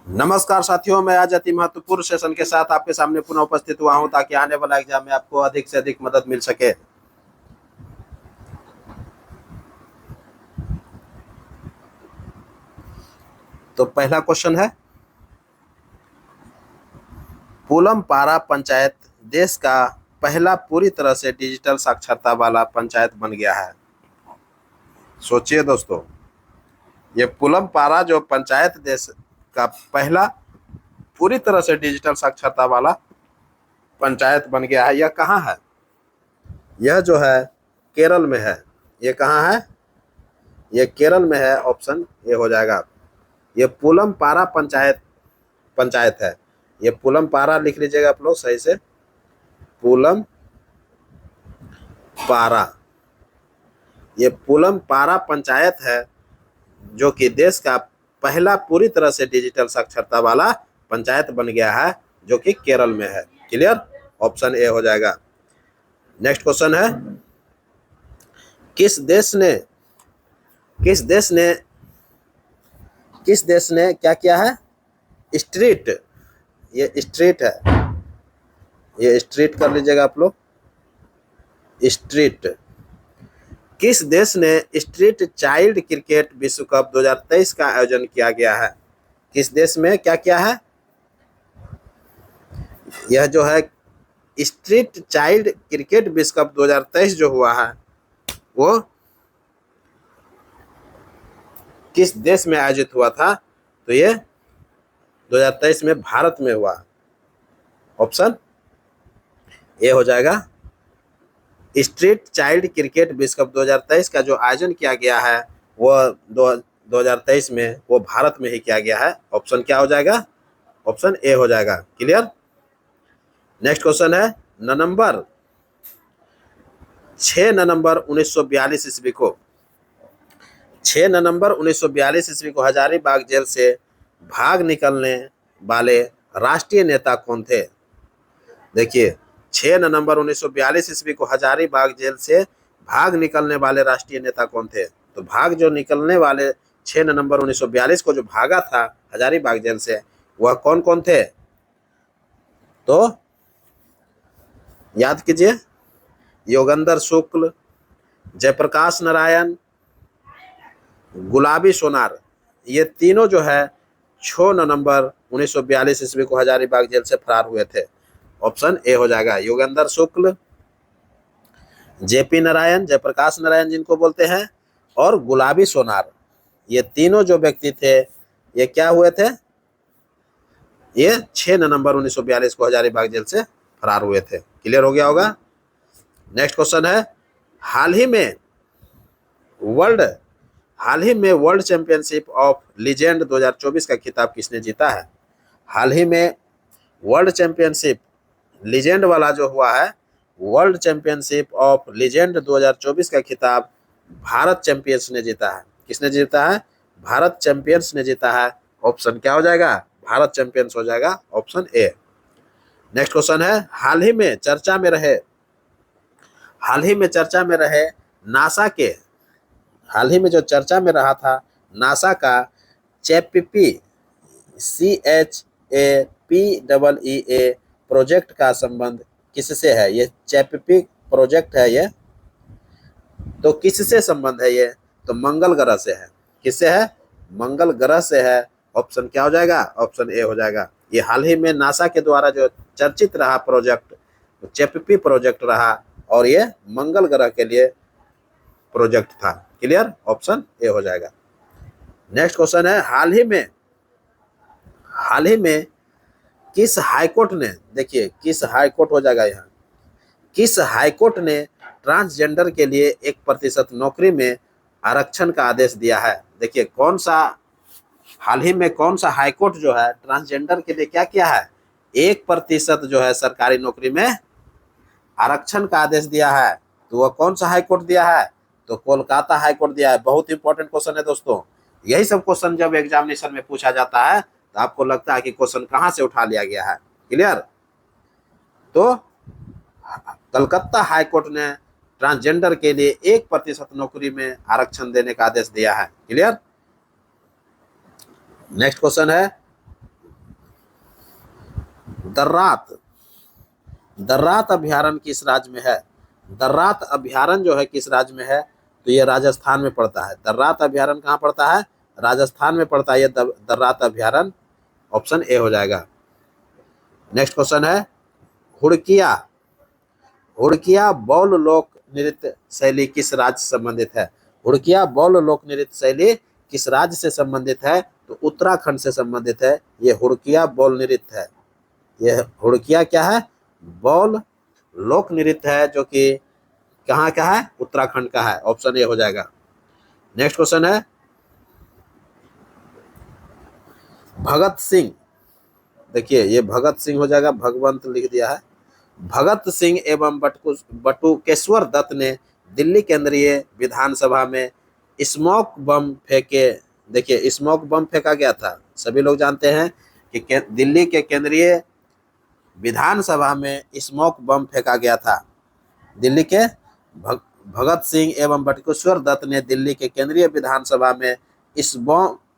नमस्कार साथियों, मैं आज अति महत्वपूर्ण सेशन के साथ आपके सामने पुनः उपस्थित हुआ हूं ताकि आने वाला एग्जाम में आपको अधिक से अधिक मदद मिल सके। तो पहला क्वेश्चन है, पूलमपारा पंचायत देश का पहला पूरी तरह से डिजिटल साक्षरता वाला पंचायत बन गया है। सोचिए दोस्तों, ये पूलमपारा जो पंचायत देश का पहला पूरी तरह से डिजिटल साक्षरता वाला पंचायत बन गया है। यह कहाँ है? यह जो है केरल में है। ये कहाँ है? ये केरल में है। ऑप्शन ए हो जाएगा। ये पूलमपारा पंचायत है। ये पूलमपारा लिख लीजिएगा आप लोग सही से। पूलमपारा, ये पूलमपारा पंचायत है जो कि देश का पहला पूरी तरह से डिजिटल साक्षरता वाला पंचायत बन गया है, जो कि केरल में है। क्लियर? ऑप्शन ए हो जाएगा। नेक्स्ट क्वेश्चन है, किस देश ने क्या किया है? स्ट्रीट, ये स्ट्रीट है। ये स्ट्रीट कर लीजिएगा आप लोग। स्ट्रीट, किस देश ने स्ट्रीट चाइल्ड क्रिकेट विश्व कप 2023 का आयोजन किया गया है? किस देश में क्या किया है? यह जो है स्ट्रीट चाइल्ड क्रिकेट विश्व कप 2023 जो हुआ है वो किस देश में आयोजित हुआ था? तो ये 2023 में भारत में हुआ। ऑप्शन ए हो जाएगा। स्ट्रीट चाइल्ड क्रिकेट विश्व कप 2023 का जो आयोजन किया गया है वो 2023 में वो भारत में ही किया गया है। ऑप्शन क्या हो जाएगा? ऑप्शन ए हो जाएगा। क्लियर? नेक्स्ट क्वेश्चन है, नवंबर 6 नवंबर 1942 ईस्वी को 6 नवंबर 1942 ईस्वी को हजारीबाग जेल से भाग निकलने वाले राष्ट्रीय नेता कौन थे? देखिए, 6 नवंबर 1942 ईस्वी को हजारीबाग जेल से भाग निकलने वाले राष्ट्रीय नेता कौन थे? तो भाग जो निकलने वाले 6 नवंबर 1942 को जो भागा था हजारीबाग जेल से, वह कौन कौन थे? तो याद कीजिए, योगेंद्र शुक्ल, जयप्रकाश नारायण, गुलाबी सोनार, ये तीनों जो है 6 नवंबर 1942 ईस्वी को हजारीबाग जेल से फरार हुए थे। ऑप्शन ए हो जाएगा। योगेंद्र शुक्ल, जेपी नारायण, जयप्रकाश नारायण जिनको बोलते हैं, और गुलाबी सोनार, ये तीनों जो व्यक्ति थे ये क्या हुए थे? ये 6 नवंबर 1942 को हजारीबाग जेल से फरार हुए थे। क्लियर हो गया होगा। नेक्स्ट क्वेश्चन है, हाल ही में वर्ल्ड चैंपियनशिप ऑफ लीजेंड 2024 का खिताब किसने जीता है? हाल ही में वर्ल्ड चैंपियनशिप लीजेंड वाला जो हुआ है, वर्ल्ड चैंपियनशिप ऑफ लीजेंड 2024 का खिताब भारत चैंपियंस ने जीता है। किसने जीता है? भारत चैंपियंस ने जीता है। ऑप्शन क्या हो जाएगा? भारत चैंपियंस हो जाएगा। Option A. नेक्स्ट क्वेश्चन है, हाल ही में चर्चा में रहे नासा के, हाल ही में जो चर्चा में रहा था नासा का चैप्पी CHAPPEE प्रोजेक्ट का संबंध किससे है? ये चैप्पी प्रोजेक्ट है ये, तो किससे संबंध है ये? तो मंगल ग्रह से है। किससे है? मंगल ग्रह से है। ऑप्शन क्या हो जाएगा? ऑप्शन ए हो जाएगा। ये हाल ही में नासा के द्वारा जो चर्चित रहा प्रोजेक्ट चैप्पी प्रोजेक्ट रहा, और ये मंगल ग्रह के लिए प्रोजेक्ट था। क्लियर? ऑप्शन ए हो जाएगा। नेक्स्ट क्वेश्चन है, हाल ही में किस हाईकोर्ट ने, देखिए किस हाईकोर्ट हो जाएगा यहाँ, किस हाईकोर्ट ने ट्रांसजेंडर के लिए 1% नौकरी में आरक्षण का आदेश दिया है? देखिए हाल ही में कौन सा हाईकोर्ट जो है ट्रांसजेंडर के लिए क्या किया है? 1% जो है सरकारी नौकरी में आरक्षण का आदेश दिया है। तो वह कौन सा हाईकोर्ट दिया है? तो कोलकाता हाईकोर्ट दिया है। बहुत इंपॉर्टेंट क्वेश्चन है दोस्तों। यही सब क्वेश्चन जब एग्जामिनेशन में पूछा जाता है तो आपको लगता है कि क्वेश्चन कहां से उठा लिया गया है। क्लियर? तो कलकत्ता हाईकोर्ट ने ट्रांसजेंडर के लिए 1% नौकरी में आरक्षण देने का आदेश दिया है। क्लियर? नेक्स्ट क्वेश्चन है, दर्रात, दर्रात अभ्यारण्य किस राज्य में है? दर्रात अभ्यारण्य जो है किस राज्य में है? तो ये राजस्थान में पड़ता है। दर्रात अभ्यारण्य कहाँ पड़ता है? राजस्थान में पड़ता है ये दर्रात अभ्यारण्य। ऑप्शन ए हो जाएगा। नेक्स्ट क्वेश्चन है हुड़किया, हुड़किया बौल लोक नृत्य शैली किस राज्य से संबंधित है? हुड़किया बौल लोक नृत्य शैली किस राज्य से संबंधित है? तो उत्तराखंड से संबंधित है। ये हुड़किया बौल नृत्य है। ये हुड़किया क्या है? बौल लोक नृत्य है, जो कि कहाँ का है? उत्तराखंड का है। ऑप्शन ए हो जाएगा। नेक्स्ट क्वेश्चन है भगत सिंह, देखिए ये भगत सिंह हो जाएगा, भगवंत लिख दिया है। भगत सिंह एवं बटुकेश्वर दत्त ने दिल्ली केंद्रीय विधानसभा में स्मोक बम फेंके। देखिए स्मोक बम फेंका गया था, सभी लोग जानते हैं कि दिल्ली के केंद्रीय विधानसभा में स्मोक बम फेंका गया था। दिल्ली के भगत सिंह एवं बटुकेश्वर दत्त ने दिल्ली के केंद्रीय विधानसभा में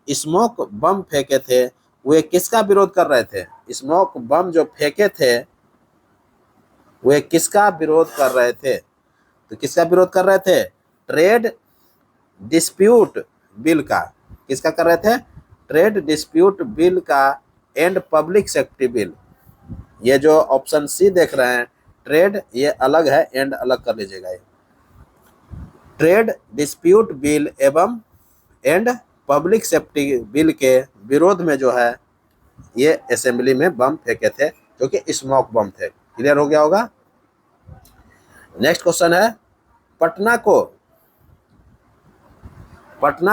स्मोक बम फेंके थे। वे किसका विरोध कर रहे थे? स्मोक बम जो फेंके थे वे किसका विरोध कर रहे थे? तो किसका विरोध कर रहे थे? ट्रेड डिस्प्यूट बिल का। किसका कर रहे थे? ट्रेड डिस्प्यूट बिल का एंड पब्लिक सेफ्टी बिल। ये जो ऑप्शन सी देख रहे हैं ट्रेड, ये अलग है, एंड अलग कर लीजिएगा। ये ट्रेड डिस्प्यूट बिल एवं एंड पब्लिक सेफ्टी बिल के विरोध में जो है ये असेंबली में बम फेंके थे, जो कि स्मोक बम थे। क्लियर हो गया होगा। नेक्स्ट क्वेश्चन है पटना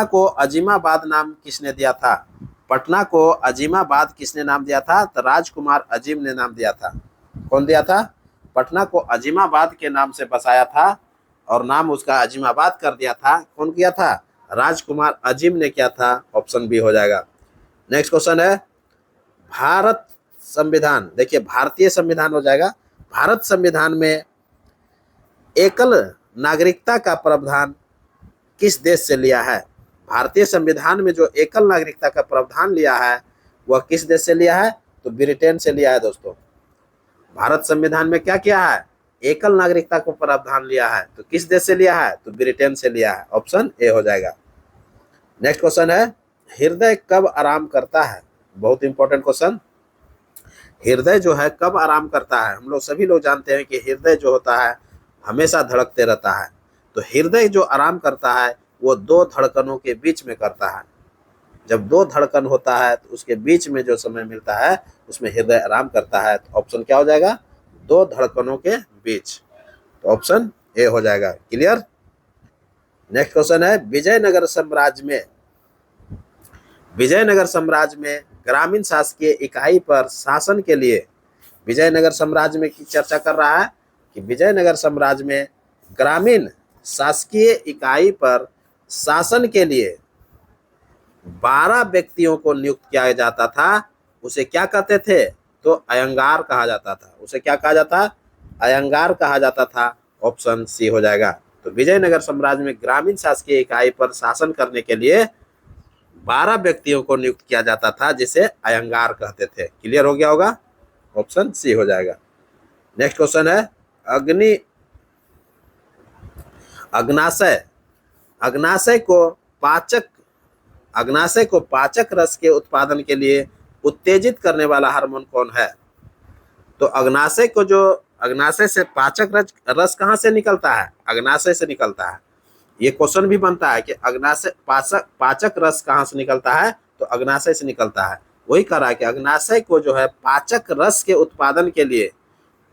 को अजीमाबाद नाम किसने दिया था? पटना को अजीमाबाद किसने नाम दिया था? तो राजकुमार अजीम ने नाम दिया था। कौन दिया था? पटना को अजीमाबाद के नाम से बसाया था और नाम उसका अजीमाबाद कर दिया था। कौन किया था? राजकुमार अजीम ने किया था। ऑप्शन बी हो जाएगा। नेक्स्ट क्वेश्चन है भारत संविधान, देखिए भारतीय संविधान हो जाएगा। भारत संविधान में एकल नागरिकता का प्रावधान किस देश से लिया है? भारतीय संविधान में जो एकल नागरिकता का प्रावधान लिया है वह किस देश से लिया है? तो ब्रिटेन से लिया है। दोस्तों भारत संविधान में क्या किया है? एकल नागरिकता को प्रावधान लिया है। तो किस देश से लिया है? तो ब्रिटेन से लिया है। ऑप्शन ए हो जाएगा। नेक्स्ट क्वेश्चन है हृदय कब आराम करता है? बहुत इंपॉर्टेंट क्वेश्चन। हृदय जो है कब आराम करता है? हम लोग सभी लोग जानते हैं कि हृदय जो होता है हमेशा धड़कते रहता है। तो हृदय जो आराम करता है वो दो धड़कनों के बीच में करता है। जब दो धड़कन होता है तो उसके बीच में जो समय मिलता है उसमें हृदय आराम करता है। तो ऑप्शन क्या हो जाएगा? दो धड़कनों के बीच। तो ऑप्शन ए हो जाएगा। क्लियर। नेक्स्ट क्वेश्चन है विजयनगर साम्राज्य में ग्रामीण शासकीय इकाई पर शासन के लिए, विजयनगर साम्राज्य में की चर्चा कर रहा है कि विजयनगर साम्राज्य में ग्रामीण शासकीय इकाई पर शासन के लिए 12 व्यक्तियों को नियुक्त किया जाता था। उसे क्या कहते थे? तो अयंगार कहा जाता था। उसे क्या कहा जाता? अयंगार कहा जाता था। ऑप्शन सी हो जाएगा। तो विजयनगर साम्राज्य में ग्रामीण शासकीय इकाई पर शासन करने के लिए 12 व्यक्तियों को नियुक्त किया जाता था, जिसे अयंगार कहते थे। क्लियर हो गया होगा। ऑप्शन सी हो जाएगा। नेक्स्ट क्वेश्चन है अग्नाशय। अग्नाशय को पाचक रस के उत्पादन के लिए उत्तेजित करने वाला हार्मोन कौन है? तो अग्नाशय से पाचक रस कहाँ से निकलता है? अग्नाशय से निकलता है। ये क्वेश्चन भी बनता है कि अग्नाशय पाचक रस कहाँ से निकलता है? तो अग्नाशय से निकलता है। वही कह रहा है कि अग्नाशय को जो है पाचक रस के उत्पादन के लिए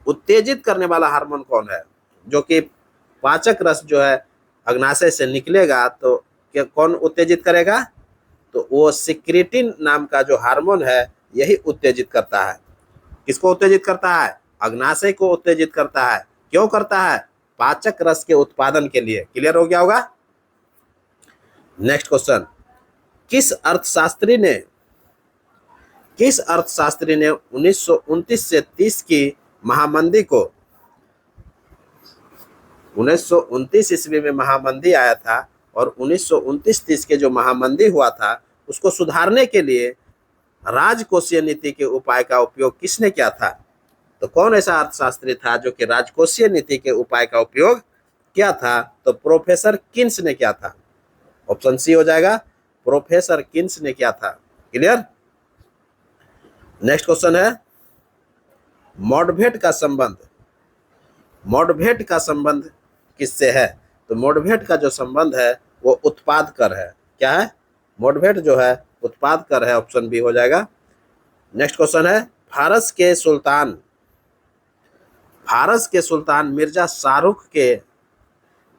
उत्तेजित करने वाला हार्मोन कौन है? जो कि पाचक रस जो है अग्नाशय से निकलेगा तो क्या कौन उत्तेजित करेगा? तो वो सिक्रीटिन नाम का जो हार्मोन है यही उत्तेजित करता है। किसको उत्तेजित करता है? अग्नाशय को उत्तेजित करता है। क्यों करता है? पाचक रस के उत्पादन के लिए। क्लियर हो गया होगा। नेक्स्ट क्वेश्चन, किस अर्थशास्त्री ने 1929 से 30 की महामंदी को, 1929 ईस्वी में महामंदी आया था और 1929-30 के जो महामंदी हुआ था उसको सुधारने के लिए राजकोषीय नीति के उपाय का उपयोग किसने किया था? तो कौन ऐसा अर्थशास्त्री था जो कि राजकोषीय नीति के उपाय का उपयोग किया था? तो प्रोफेसर किन्स ने किया था। ऑप्शन सी हो जाएगा, प्रोफेसर किन्स ने किया था। क्लियर। नेक्स्ट क्वेश्चन है, मॉडभेट का संबंध, मॉडभेट का संबंध किससे है? तो मॉडभेट का जो संबंध है वो उत्पाद कर है। क्या है? मॉडभेट जो है उत्पाद कर है। ऑप्शन बी हो जाएगा। नेक्स्ट क्वेश्चन है, फारस के सुल्तान, फारस के सुल्तान मिर्जा शाहरुख के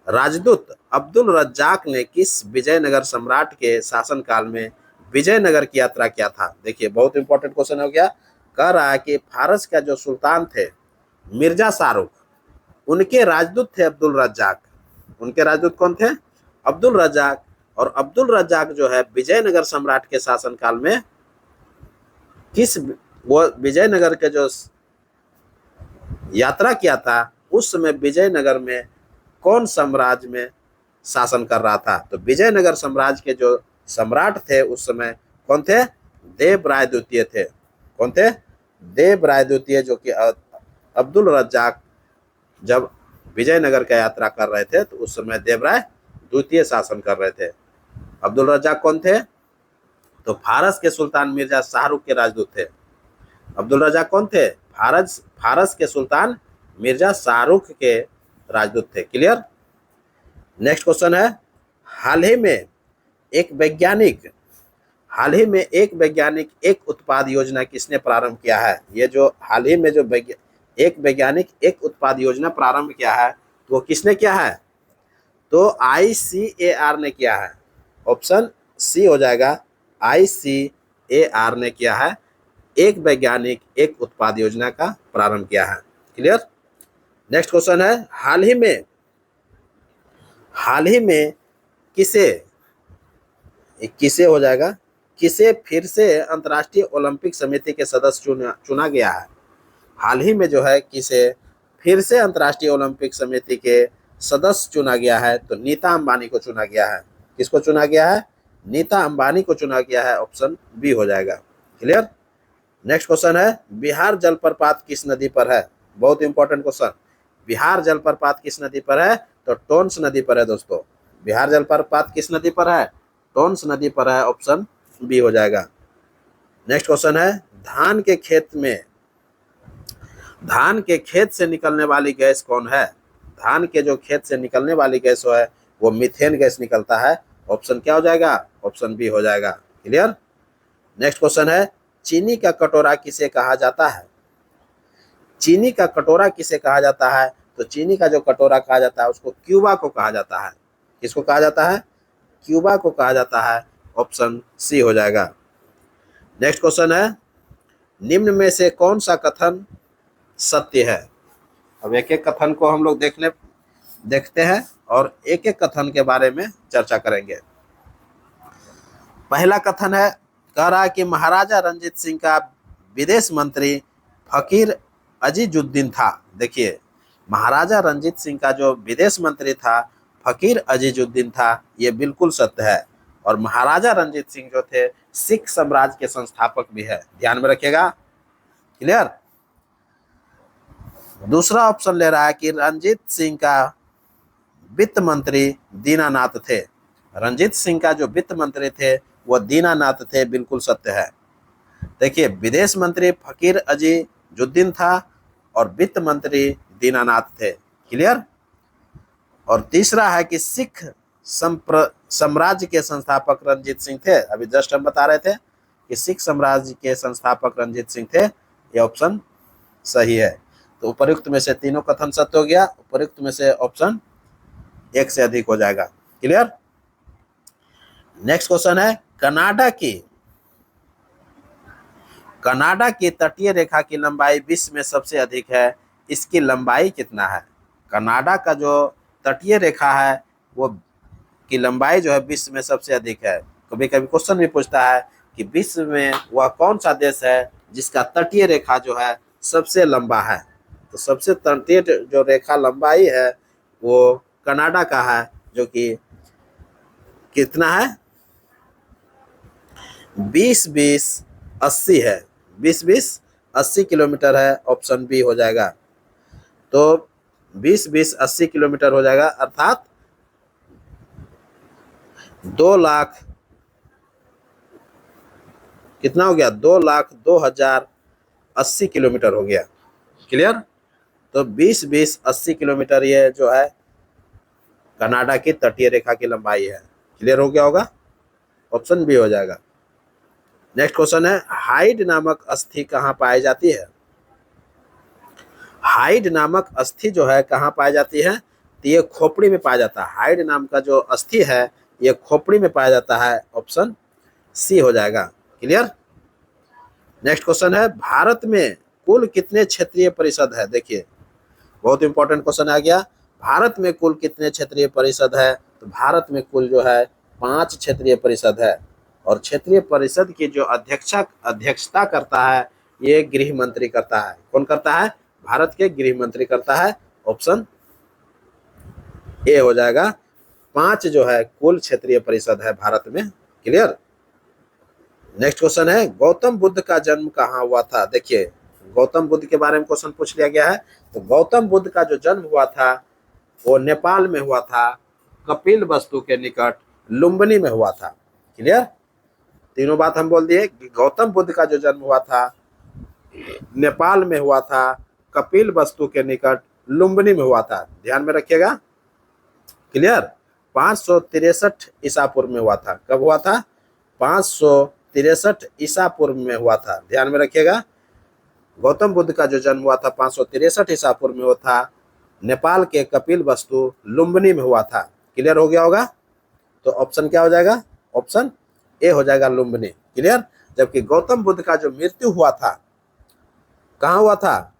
राजदूत अब्दुल रज्जाक ने किस विजयनगर सम्राट के शासनकाल में विजयनगर की यात्रा किया था? देखिए बहुत इंपॉर्टेंट क्वेश्चन हो गया। कह रहा है कि फारस का जो सुल्तान थे मिर्जा शाहरुख, उनके राजदूत थे अब्दुल रज्जाक। उनके राजदूत कौन थे? अब्दुल रज्जाक। और अब्दुल रज्जाक जो है विजयनगर सम्राट के शासनकाल में किस, वो विजयनगर के जो यात्रा किया था उस समय विजयनगर में कौन साम्राज्य में शासन कर रहा था? तो विजयनगर साम्राज्य के जो सम्राट थे उस समय कौन थे? देवराय द्वितीय थे। कौन थे? देवराय द्वितीय, जो कि अब्दुल रज्जाक जब विजयनगर का यात्रा कर रहे थे तो उस समय देवराय द्वितीय शासन कर रहे थे। अब्दुल रज्जाक कौन थे? तो फारस के सुल्तान मिर्जा शाहरुख के राजदूत थे। अब्दुल रज्जाक कौन थे? फारस के सुल्तान मिर्जा शाहरुख के राजदूत थे। क्लियर। नेक्स्ट क्वेश्चन है, हाल ही में एक वैज्ञानिक, हाल ही में एक वैज्ञानिक एक उत्पाद योजना किसने प्रारंभ किया है? ये जो हाल ही में जो एक वैज्ञानिक एक उत्पाद योजना प्रारंभ किया है तो वो किसने किया है? तो ICAR ने किया है। ऑप्शन सी हो जाएगा, ICAR ने किया है। एक वैज्ञानिक एक उत्पाद योजना का प्रारंभ किया है। क्लियर। नेक्स्ट क्वेश्चन है, हाल ही में किसे, किसे हो जाएगा, किसे फिर से अंतर्राष्ट्रीय ओलंपिक समिति के सदस्य चुना गया है? हाल ही में जो है किसे फिर से अंतर्राष्ट्रीय ओलंपिक समिति के सदस्य चुना गया है? तो नीता अंबानी को चुना गया है। किसको चुना गया है? नीता अंबानी को चुना गया है। ऑप्शन बी हो जाएगा। क्लियर। नेक्स्ट क्वेश्चन है, बिहार जलप्रपात किस नदी पर है? बहुत इंपॉर्टेंट क्वेश्चन। बिहार जलप्रपात किस नदी पर है? तो टोन्स नदी पर है दोस्तों। बिहार जलप्रपात किस नदी पर है? टोन्स नदी पर है। ऑप्शन बी हो जाएगा। नेक्स्ट क्वेश्चन है, धान के खेत से निकलने वाली गैस कौन है? धान के जो खेत से निकलने वाली गैस है वो मीथेन गैस निकलता है। ऑप्शन क्या हो जाएगा? ऑप्शन बी हो जाएगा। क्लियर। नेक्स्ट क्वेश्चन है, चीनी का कटोरा किसे कहा जाता है? चीनी का कटोरा किसे कहा जाता है? तो चीनी का जो कटोरा कहा जाता है उसको क्यूबा को कहा जाता है। किसको कहा जाता है? क्यूबा को कहा जाता है। ऑप्शन सी हो जाएगा। नेक्स्ट क्वेश्चन है, निम्न में से कौन सा कथन सत्य है? अब एक एक कथन को हम लोग देखते हैं और एक एक कथन के बारे में चर्चा करेंगे। पहला कथन है, कह रहा है कि महाराजा रंजीत सिंह का विदेश मंत्री फकीर अजीजुद्दीन था। देखिए महाराजा रंजीत सिंह का जो विदेश मंत्री था फकीर अजीजुद्दीन था, ये बिल्कुल सत्य है। और महाराजा रंजीत सिंह जो थे सिख साम्राज्य के संस्थापक भी है, ध्यान में रखिएगा। क्लियर। दूसरा ऑप्शन ले रहा है कि रंजीत सिंह का वित्त मंत्री दीनानाथ थे। रंजीत सिंह का जो वित्त मंत्री थे वो दीनानाथ थे, बिल्कुल सत्य है। देखिए विदेश मंत्री फकीर अजीजुद्दीन था और वित्त मंत्री दीनानाथ थे। क्लियर। और तीसरा है कि सिख साम्राज्य के संस्थापक रंजीत सिंह थे। अभी जस्ट हम बता रहे थे कि सिख साम्राज्य के संस्थापक रंजीत सिंह थे। ये ऑप्शन सही है। तो उपयुक्त में से तीनों कथन सत्य हो गया। उपयुक्त में से ऑप्शन एक से अधिक हो जाएगा। क्लियर। नेक्स्ट क्वेश्चन है, कनाडा की तटीय रेखा की लंबाई विश्व में सबसे अधिक है, इसकी लंबाई कितना है? कनाडा का जो तटीय रेखा है वो की लंबाई जो है विश्व में सबसे अधिक है। कभी कभी क्वेश्चन भी पूछता है कि विश्व में वह कौन सा देश है जिसका तटीय रेखा जो है सबसे लंबा है? तो सबसे तटीय जो रेखा लंबाई है वो कनाडा का है, जो कि कितना है? 20-20 80 है, 20-20 80 किलोमीटर है, ऑप्शन बी हो जाएगा। तो 20-20 80 किलोमीटर हो जाएगा, अर्थात 2 लाख कितना हो गया, 2,02,080 किलोमीटर हो गया। क्लियर। तो 20-20 80 किलोमीटर ये जो है कनाडा की तटीय रेखा की लंबाई है। क्लियर हो गया होगा, ऑप्शन बी हो जाएगा। नेक्स्ट क्वेश्चन है, हाइड नामक अस्थि कहाँ पाई जाती है? हाइड नामक अस्थि जो है कहाँ पाई जाती है? तो ये खोपड़ी में पाया जाता है। हाइड नाम का जो अस्थि है ये खोपड़ी में पाया जाता है, ऑप्शन सी हो जाएगा। क्लियर। नेक्स्ट क्वेश्चन है, भारत में कुल कितने क्षेत्रीय परिषद है? देखिए बहुत इंपॉर्टेंट क्वेश्चन आ गया। भारत में कुल कितने क्षेत्रीय परिषद है? तो भारत में कुल जो है 5 क्षेत्रीय परिषद है, और क्षेत्रीय परिषद की जो अध्यक्षता करता है ये गृह मंत्री करता है। कौन करता है? भारत के गृह मंत्री करता है, ऑप्शन ए हो जाएगा। 5 जो है कुल क्षेत्रीय परिषद है भारत में। क्लियर। नेक्स्ट क्वेश्चन है, गौतम बुद्ध का जन्म कहाँ हुआ था? देखिए गौतम बुद्ध के बारे में क्वेश्चन पूछ लिया गया है। तो गौतम बुद्ध का जो जन्म हुआ था वो नेपाल में हुआ था, कपिल वस्तु के निकट लुम्बिनी में हुआ था। क्लियर। तीनों बात हम बोल दिए। गौतम बुद्ध का जो जन्म हुआ था नेपाल में हुआ था, कपिल वस्तु के निकट लुम्बिनी में हुआ था, ध्यान में रखिएगा। क्लियर। 563 ईसा पूर्व में हुआ था। कब हुआ था? 563 ईसा पूर्व में हुआ था, ध्यान में रखिएगा। गौतम बुद्ध का जो जन्म हुआ था 563 ईसा पूर्व में हुआ था, नेपाल के कपिल वस्तु लुम्बिनी में हुआ था। क्लियर हो गया होगा। तो ऑप्शन क्या हो जाएगा? ऑप्शन ए हो जाएगा, लुम्बिनी। क्लियर। जबकि गौतम बुद्ध का जो मृत्यु हुआ था कहाँ हुआ था?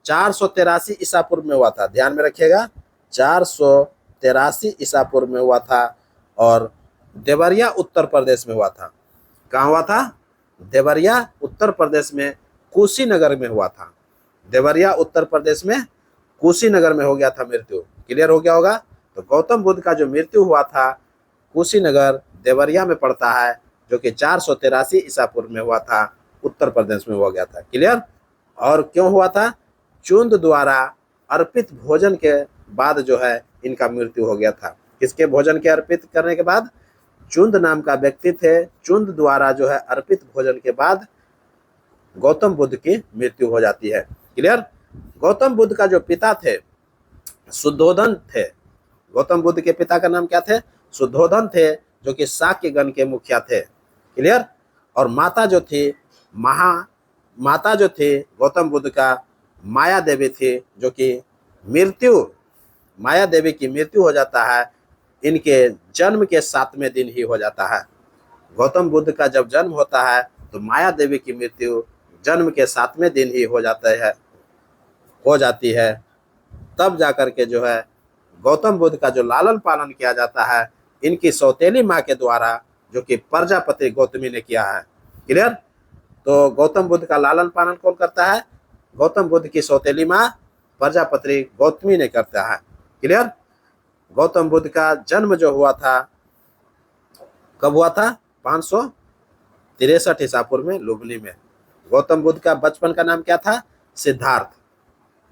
483 ईसा पूर्व में हुआ था, ध्यान में रखिएगा। 483 ईसा पूर्व में हुआ था, और देवरिया उत्तर प्रदेश में हुआ था। कहाँ हुआ था? देवरिया उत्तर प्रदेश में कुशीनगर में हुआ था। देवरिया उत्तर प्रदेश में कुशीनगर में हो गया था मृत्यु। क्लियर हो गया होगा। तो गौतम बुद्ध का जो मृत्यु हुआ था कुशीनगर देवरिया में पड़ता है, जो कि 483 ईसा पूर्व में हुआ था, उत्तर प्रदेश में हुआ गया था। क्लियर। और क्यों हुआ था? चुंद द्वारा अर्पित भोजन के बाद जो है इनका मृत्यु हो गया था। किसके भोजन के अर्पित करने के बाद? चुंद नाम का व्यक्ति थे, चुंद द्वारा जो है अर्पित भोजन के बाद गौतम बुद्ध की मृत्यु हो जाती है। क्लियर। गौतम बुद्ध का जो पिता थे शुद्धोधन थे। गौतम बुद्ध के पिता का नाम क्या थे? शुद्धोधन थे, जो कि शाक्य गण के मुखिया थे। क्लियर। और माता जो थी गौतम बुद्ध का माया देवी थी, जो कि माया देवी की मृत्यु हो जाता है इनके जन्म के 7वें दिन ही हो जाता है। गौतम बुद्ध का जब जन्म होता है तो माया देवी की मृत्यु जन्म के 7वें दिन ही हो जाती है। तब जाकर के जो है गौतम बुद्ध का जो लालन पालन किया जाता है इनकी सौतेली माँ के द्वारा, जो कि प्रजापति गौतमी ने किया है। क्लियर। तो गौतम बुद्ध का लालन पालन कौन करता है? गौतम बुद्ध की सौतेली माँ प्रजापति गौतमी ने करता है। क्लियर। गौतम बुद्ध का जन्म जो हुआ था कब हुआ था? 563 ईसा पूर्व में लुम्बिनी में। गौतम बुद्ध का बचपन का नाम क्या था? सिद्धार्थ।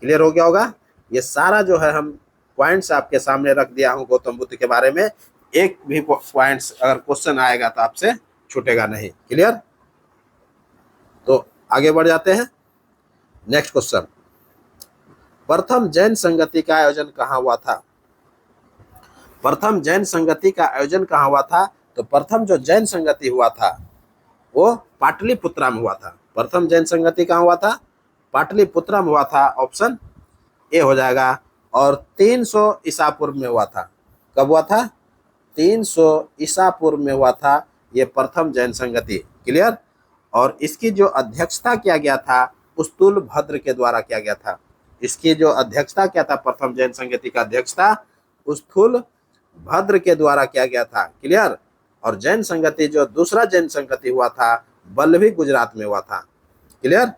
क्लियर हो गया होगा। ये सारा जो है हम पॉइंट्स आपके सामने रख दिया हूं गौतम बुद्ध के बारे में। एक भी पॉइंट्स अगर क्वेश्चन आएगा तो आपसे छूटेगा नहीं। क्लियर। तो आगे बढ़ जाते हैं। नेक्स्ट क्वेश्चन, प्रथम जैन संगति का आयोजन कहाँ हुआ था? प्रथम जैन संगति का आयोजन कहाँ हुआ था? तो प्रथम जो जैन संगति हुआ था वो पाटलिपुत्रा में हुआ था। प्रथम जैन संगति कहाँ हुआ था? पाटलिपुत्रा में हुआ था, ऑप्शन ए हो जाएगा। और 300 ईसा पूर्व में हुआ था। कब हुआ था? 300 ईसा पूर्व में हुआ था ये प्रथम जैन संगति। क्लियर। और इसकी जो अध्यक्षता किया गया था उस्तुल भद्र के द्वारा किया गया था। इसकी जो अध्यक्षता किया था प्रथम जैन संगति का अध्यक्षता उस्तुल भद्र के द्वारा किया गया था। क्लियर। और जैन संगति जो दूसरा जैन संगति हुआ था बल्लभी गुजरात में हुआ था। क्लियर।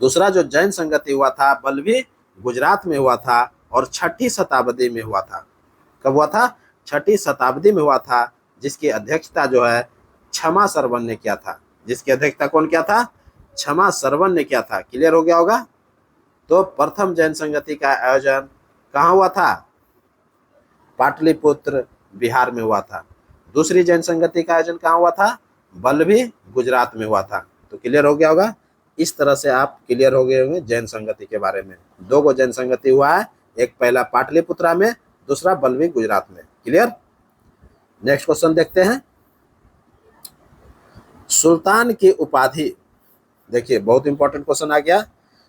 दूसरा जो जैन संगति हुआ था बल्लभी गुजरात में हुआ था और 6ठी शताब्दी में हुआ था। कब हुआ था? 6ठी शताब्दी में हुआ था, जिसकी अध्यक्षता जो है क्षमा सरवन ने किया था। जिसकी अध्यक्षता कौन किया था? क्षमा श्रवण ने किया था। क्लियर हो गया होगा। तो प्रथम जैन संगति का आयोजन कहाँ हुआ था? पाटलिपुत्र बिहार में हुआ था। दूसरी जैन संगति का आयोजन कहाँ हुआ था? बल्लभी गुजरात में हुआ था। तो क्लियर हो गया होगा। इस तरह से आप क्लियर हो गए होंगे जैन संगति के बारे में। दो गो जैन संगति हुआ है, एक पहला पाटलिपुत्रा में, दूसरा बल्लभी गुजरात में। क्लियर। नेक्स्ट क्वेश्चन देखते हैं। सुल्तान की उपाधि, देखिए बहुत इंपॉर्टेंट क्वेश्चन आ गया।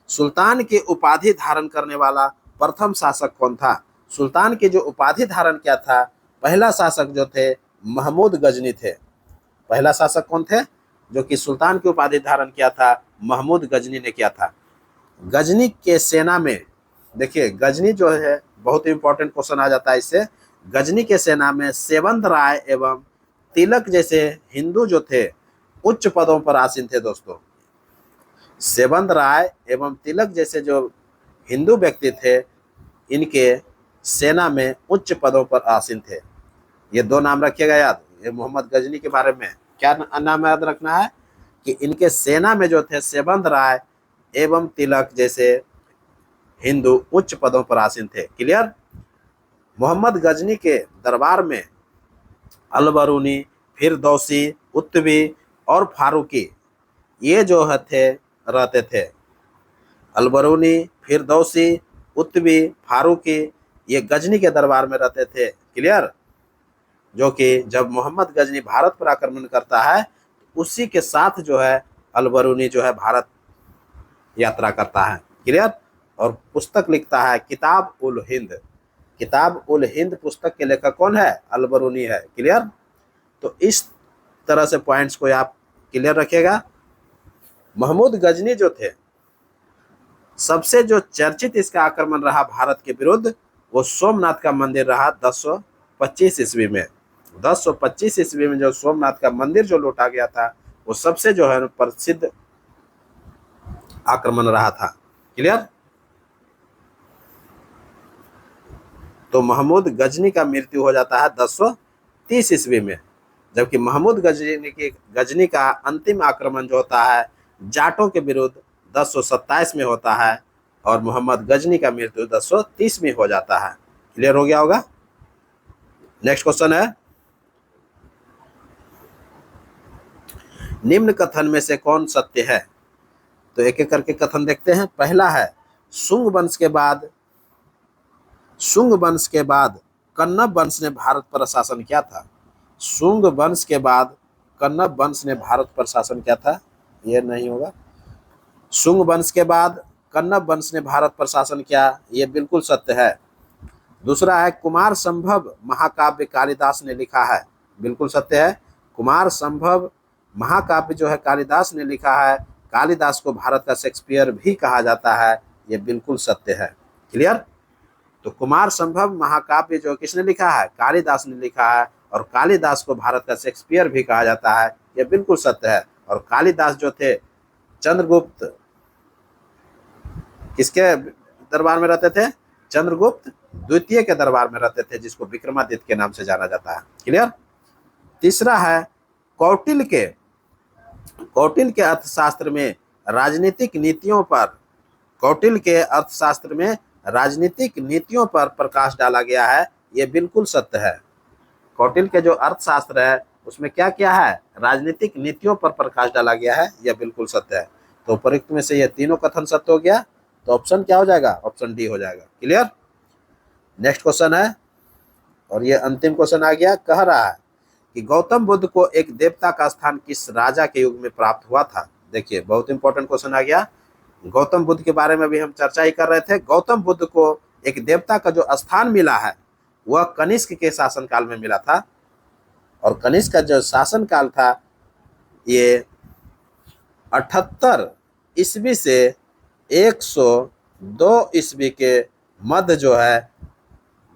सुल्तान की उपाधि धारण करने वाला प्रथम शासक कौन था? सुल्तान की जो उपाधि धारण किया था, पहला शासक जो थे महमूद गजनी थे। पहला शासक कौन थे जो कि सुल्तान की उपाधि धारण किया था? महमूद गजनी ने किया था। गजनी के सेना में, देखिए गजनी जो है बहुत इंपॉर्टेंट क्वेश्चन आ जाता है इससे। गजनी के सेना में सेवंत राय एवं तिलक जैसे हिंदू जो थे उच्च पदों पर आसीन थे। दोस्तों, सेवंत राय एवं तिलक जैसे जो हिंदू व्यक्ति थे, इनके सेना में उच्च पदों पर आसीन थे। ये दो नाम रखिएगा याद। ये मोहम्मद गजनी के बारे में क्या नाम याद रखना है कि इनके सेना में जो थे सेवंत राय एवं तिलक जैसे हिंदू उच्च पदों पर आसीन थे। क्लियर। मोहम्मद गजनी के दरबार में अलबरूनी, फिरदौसी, उत्तवी और फारूकी ये जो थे रहते थे। अलबरूनी, फिरदौसी, उत्तवी, फारूकी ये गजनी के दरबार में रहते थे। क्लियर। जो कि जब मोहम्मद गजनी भारत पर आक्रमण करता है, उसी के साथ जो है अलबरूनी जो है भारत यात्रा करता है। क्लियर। और पुस्तक लिखता है किताब उल हिंद। किताब उल हिंद पुस्तक के लेखक कौन है? अलबरूनी है। क्लियर। तो इस तरह से पॉइंट्स को आप क्लियर रखिएगा। महमूद गजनी जो थे, सबसे जो चर्चित इसका आक्रमण रहा भारत के विरुद्ध, वो सोमनाथ का मंदिर रहा 1025 ईस्वी में। 1025 ईस्वी में जो सोमनाथ का मंदिर जो लूटा गया था, वो सबसे जो है प्रसिद्ध आक्रमण रहा था। क्लियर। तो महमूद गजनी का मृत्यु हो जाता है 1030 ईस्वी में, जबकि महमूद गजनी का अंतिम आक्रमण जो होता है जाटों के विरुद्ध 1027 में होता है, और मोहम्मद गजनी का मृत्यु 1030 में हो जाता है। क्लियर हो गया होगा। नेक्स्ट क्वेश्चन है, निम्न कथन में से कौन सत्य है? तो एक एक करके कथन देखते हैं। पहला है, शुंग वंश के बाद कन्नब वंश ने भारत पर शासन किया था। शुंग वंश के बाद कन्नब वंश ने भारत पर शासन किया था। यह नहीं होगा। शुंग वंश के बाद कन्नब वंश ने भारत पर शासन किया, यह बिल्कुल सत्य है। दूसरा है, कुमार संभव महाकाव्य कालिदास ने लिखा है। बिल्कुल सत्य है। कुमार संभव महाकाव्य जो है कालिदास ने लिखा है। कालिदास को भारत का शेक्सपियर भी कहा जाता है, यह बिल्कुल सत्य है। क्लियर। तो कुमार संभव महाकाव्य जो किसने लिखा है? कालिदास ने लिखा है, और कालिदास को भारत का शेक्सपियर भी कहा जाता है, यह बिल्कुल सत्य है। और कालिदास जो थे चंद्रगुप्त किसके दरबार में रहते थे? चंद्रगुप्त द्वितीय के दरबार में रहते थे, जिसको विक्रमादित्य के नाम से जाना जाता है। क्लियर। तीसरा है, कौटिल्य के अर्थशास्त्र में राजनीतिक नीतियों पर, कौटिल्य के अर्थशास्त्र में राजनीतिक नीतियों पर प्रकाश डाला गया है, यह बिल्कुल सत्य है। कौटिल्य के जो अर्थशास्त्र है उसमें क्या किया है? राजनीतिक नीतियों पर प्रकाश डाला गया है, यह बिल्कुल सत्य है। तो उपरोक्त में से यह तीनों कथन सत्य हो गया, तो ऑप्शन क्या हो जाएगा? ऑप्शन डी हो जाएगा। क्लियर। नेक्स्ट क्वेश्चन है, और ये अंतिम क्वेश्चन आ गया। कह रहा है कि गौतम बुद्ध को एक देवता का स्थान किस राजा के युग में प्राप्त हुआ था? देखिए बहुत इंपॉर्टेंट क्वेश्चन आ गया। गौतम बुद्ध के बारे में भी हम चर्चा ही कर रहे थे। गौतम बुद्ध को एक देवता का जो स्थान मिला है वह कनिष्क के शासनकाल में मिला था, और कनिष्क का जो शासनकाल था ये 78 ईस्वी से 102 ईस्वी के मध्य जो है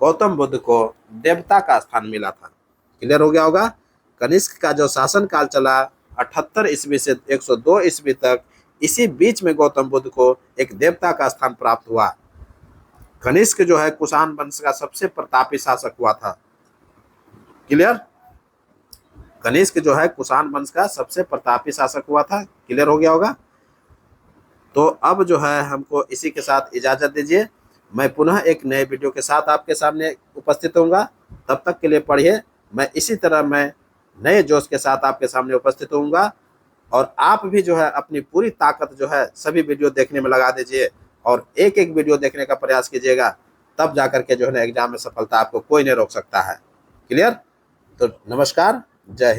गौतम बुद्ध को देवता का स्थान मिला था। क्लियर हो गया होगा। कनिष्क का जो शासनकाल चला 78 ईस्वी से 102 ईस्वी तक, इसी बीच में गौतम बुद्ध को एक देवता का स्थान प्राप्त हुआ। कनिष्क जो है कुषाण वंश का सबसे प्रतापी शासक हुआ था। क्लियर। कनिष्क जो है कुषाण वंश का सबसे प्रतापी शासक हुआ था। क्लियर हो गया होगा। तो अब जो है हमको इसी के साथ इजाजत दीजिए। मैं पुनः एक नए वीडियो के साथ आपके सामने उपस्थित होऊंगा। तब तक के लिए पढ़िए। मैं इसी तरह मैं नए जोश के साथ आपके सामने उपस्थित होऊंगा। और आप भी जो है अपनी पूरी ताकत जो है सभी वीडियो देखने में लगा दीजिए और एक एक वीडियो देखने का प्रयास कीजिएगा। तब जाकर के जो है एग्जाम में सफलता आपको कोई नहीं रोक सकता है। क्लियर। तो नमस्कार, जय हिंद।